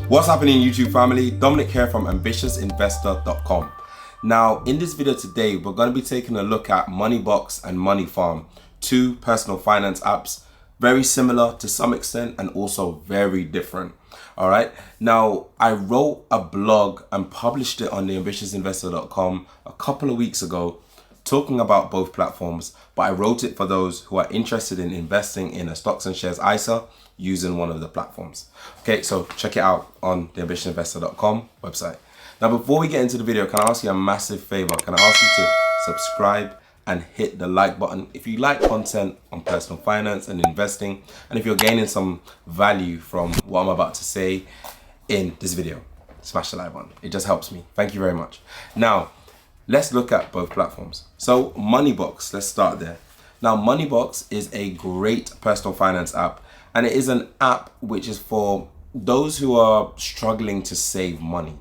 What's happening, YouTube family? Dominic here from ambitiousinvestor.com. Now, in this video today, we're going to be taking a look at Moneybox and Moneyfarm, two personal finance apps, very similar to some extent and also very different. All right. Now, I wrote a blog and published it on the ambitiousinvestor.com a couple of weeks ago, talking about both platforms, but I wrote it for those who are interested in investing in a stocks and shares ISA using one of the platforms. Okay, so check it out on the ambitiousinvestor.com website. Now, before we get into the video, can I ask you a massive favor? Can I ask you to subscribe and hit the like button if you like content on personal finance and investing, and if you're gaining some value from what I'm about to say in this video, smash the like button. It just helps me. Thank you very much. Now, let's look at both platforms. So Moneybox, let's start there. Now, Moneybox is a great personal finance app, and it is an app which is for those who are struggling to save money.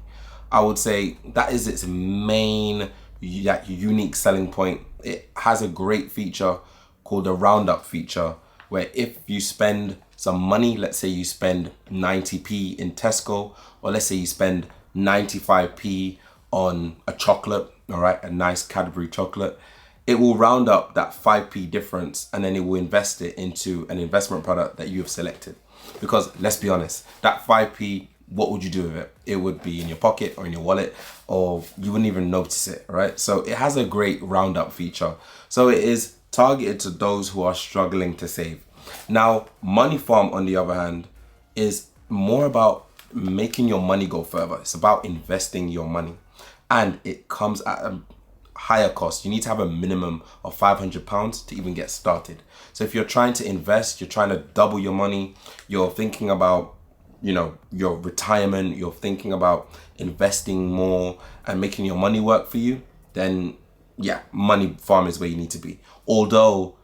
I would say that is its main unique selling point. It has a great feature called the roundup feature, where if you spend some money, let's say you spend 90p in Tesco, or let's say you spend 95p on a chocolate, all right, a nice Cadbury chocolate, it will round up that 5p difference and then it will invest it into an investment product that you have selected. Because let's be honest, that 5p, what would you do with it? It would be in your pocket or in your wallet, or you wouldn't even notice it, right? So it has a great roundup feature. So it is targeted to those who are struggling to save. Now, Moneyfarm, on the other hand, is more about making your money go further. It's about investing your money, and it comes at a higher cost. You need to have a minimum of £500 to even get started. So if you're trying to invest, you're trying to double your money, you're thinking about, your retirement, you're thinking about investing more and making your money work for you, then yeah, Moneyfarm is where you need to be. Although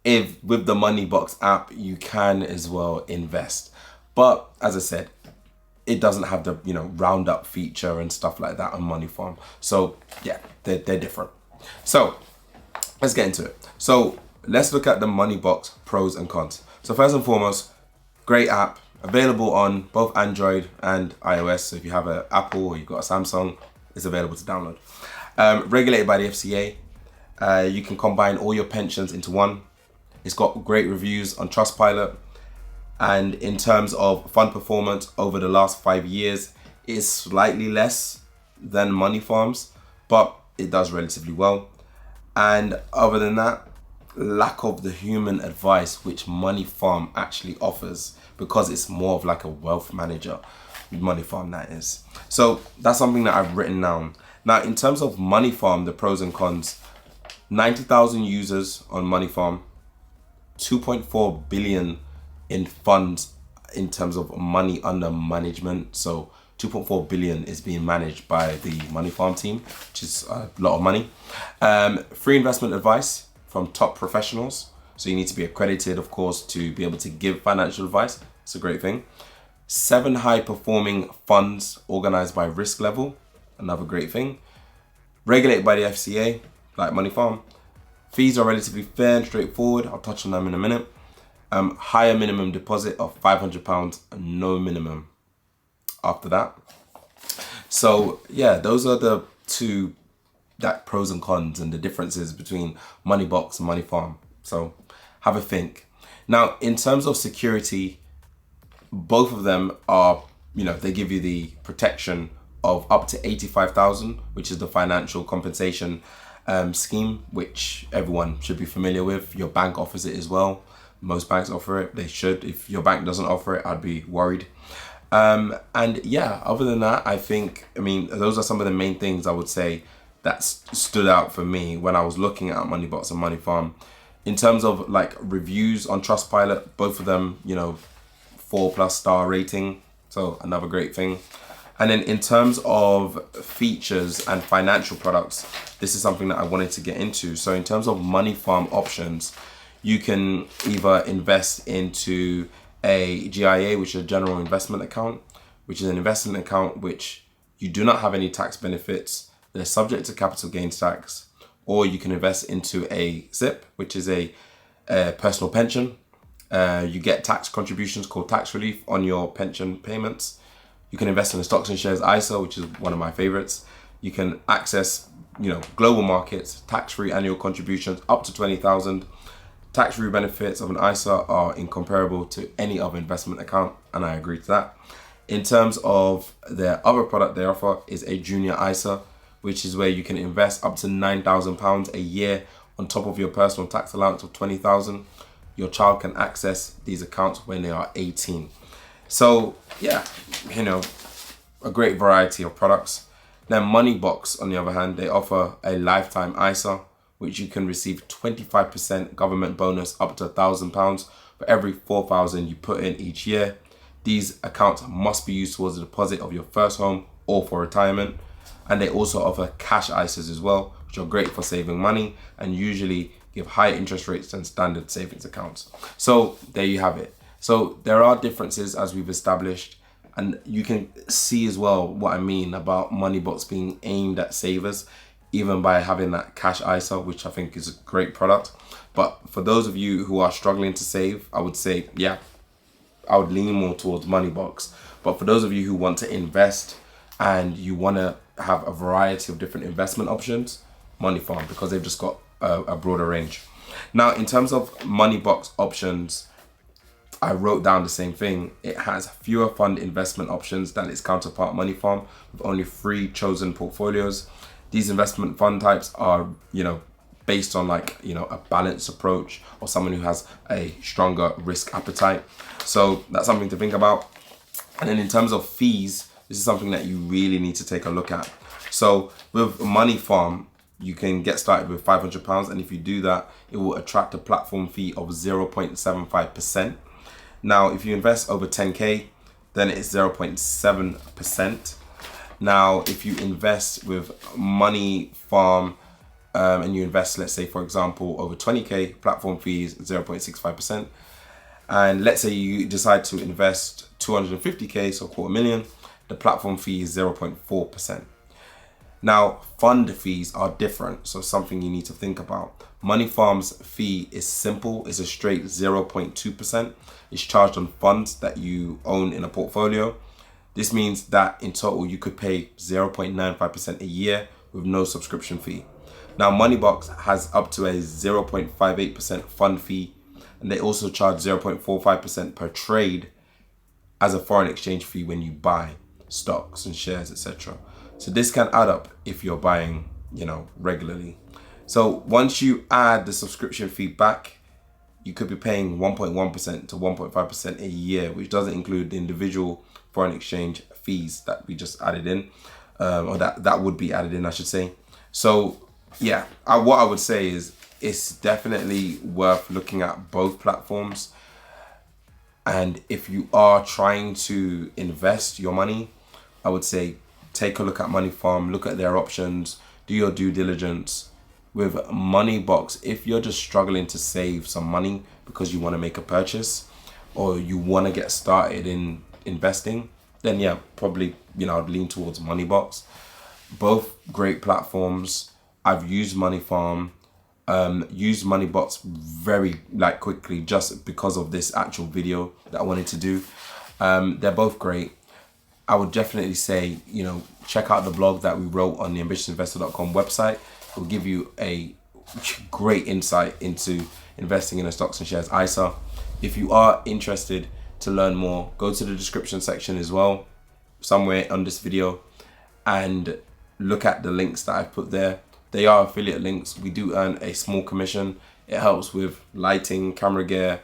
if with the Moneybox app, you can as well invest. But as I said, it doesn't have the roundup feature and stuff like that on Moneyfarm. So yeah, they're different. So let's get into it. So let's look at the Moneybox pros and cons. So first and foremost, great app, available on both Android and iOS. So if you have an Apple or you've got a Samsung, it's available to download. Regulated by the FCA. You can combine all your pensions into one. It's got great reviews on Trustpilot. And in terms of fund performance over the last 5 years, it is slightly less than Moneyfarm's, but it does relatively well. And other than that, lack of the human advice which Moneyfarm actually offers, because it's more of like a wealth manager, Moneyfarm that is. So that's something that I've written down. Now, in terms of Moneyfarm, the pros and cons, 90,000 users on Moneyfarm, 2.4 billion in funds in terms of money under management. So 2.4 billion is being managed by the Moneyfarm team, which is a lot of money. Free investment advice from top professionals. So you need to be accredited, of course, to be able to give financial advice. It's a great thing. 7 high performing funds organized by risk level. Another great thing. Regulated by the FCA, like Moneyfarm. Fees are relatively fair and straightforward. I'll touch on them in a minute. Higher minimum deposit of £500 and no minimum after that. So yeah, those are the two pros and cons and the differences between Moneybox and Moneyfarm. So have a think. Now, in terms of security, both of them are, they give you the protection of up to 85,000, which is the financial compensation scheme, which everyone should be familiar with. Your bank offers it as well. Most banks offer it. They should. If your bank doesn't offer it, I'd be worried. And yeah, other than that, those are some of the main things I would say that stood out for me when I was looking at Moneybox and Moneyfarm. In terms of like reviews on Trustpilot, both of them, 4+ star rating. So another great thing. And then in terms of features and financial products, this is something that I wanted to get into. So in terms of Moneyfarm options, you can either invest into a GIA, which is a general investment account, which is an investment account which you do not have any tax benefits. They're subject to capital gains tax. Or you can invest into a SIP, which is a personal pension. You get tax contributions called tax relief on your pension payments. You can invest in the stocks and shares ISA, which is one of my favorites. You can access, global markets, tax-free annual contributions up to 20,000. Tax-free benefits of an ISA are incomparable to any other investment account, and I agree to that. In terms of their other product they offer is a junior ISA, which is where you can invest up to £9,000 a year on top of your personal tax allowance of 20,000. Your child can access these accounts when they are 18. So yeah, a great variety of products. Then Moneybox, on the other hand, they offer a lifetime ISA, which you can receive 25% government bonus up to £1,000 for every 4,000 you put in each year. These accounts must be used towards the deposit of your first home or for retirement. And they also offer cash ISAs as well, which are great for saving money and usually give higher interest rates than standard savings accounts. So there you have it. So there are differences, as we've established, and you can see as well what I mean about Moneybox being aimed at savers, even by having that cash ISA, which I think is a great product. But for those of you who are struggling to save, I would say, yeah, I would lean more towards Moneybox. But for those of you who want to invest and you want to have a variety of different investment options, Moneyfarm, because they've just got a broader range. Now, in terms of Moneybox options, I wrote down the same thing. It has fewer fund investment options than its counterpart Moneyfarm, with only 3 chosen portfolios. These investment fund types are, based on a balanced approach or someone who has a stronger risk appetite. So that's something to think about. And then in terms of fees, this is something that you really need to take a look at. So with Moneyfarm, you can get started with £500, and if you do that, it will attract a platform fee of 0.75%. Now, if you invest over 10K, then it's 0.7%. Now, if you invest with Moneyfarm and you invest, let's say, for example, over 20K, platform fees 0.65%. And let's say you decide to invest 250K, so $250,000, the platform fee is 0.4%. Now, fund fees are different, so something you need to think about. Moneyfarm's fee is simple, it's a straight 0.2%. It's charged on funds that you own in a portfolio. This means that in total you could pay 0.95% a year with no subscription fee. Now, Moneybox has up to a 0.58% fund fee, and they also charge 0.45% per trade as a foreign exchange fee when you buy stocks and shares, etc. So this can add up if you're buying, regularly. So once you add the subscription fee back, you could be paying 1.1% to 1.5% a year, which doesn't include the individual foreign exchange fees that we just added in, or that would be added in, I should say. So yeah, what I would say is it's definitely worth looking at both platforms. And if you are trying to invest your money, I would say take a look at Moneyfarm, look at their options, do your due diligence. With Moneybox, if you're just struggling to save some money because you want to make a purchase or you want to get started in investing, then yeah, probably, I'd lean towards Moneybox. Both great platforms. I've used Moneyfarm, used Moneybox very quickly just because of this actual video that I wanted to do. They're both great. I would definitely say, check out the blog that we wrote on the ambitiousinvestor.com website. It will give you a great insight into investing in a stocks and shares ISA. If you are interested to learn more, go to the description section as well, somewhere on this video, and look at the links that I've put there. They are affiliate links. We do earn a small commission. It helps with lighting, camera gear,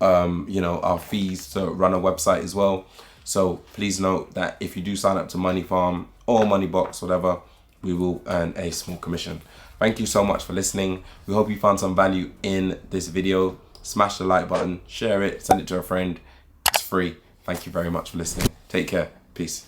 our fees to run a website as well. So please note that if you do sign up to Moneyfarm or Moneybox, whatever, we will earn a small commission. Thank you so much for listening. We hope you found some value in this video. Smash the like button, share it, send it to a friend. It's free. Thank you very much for listening. Take care. Peace.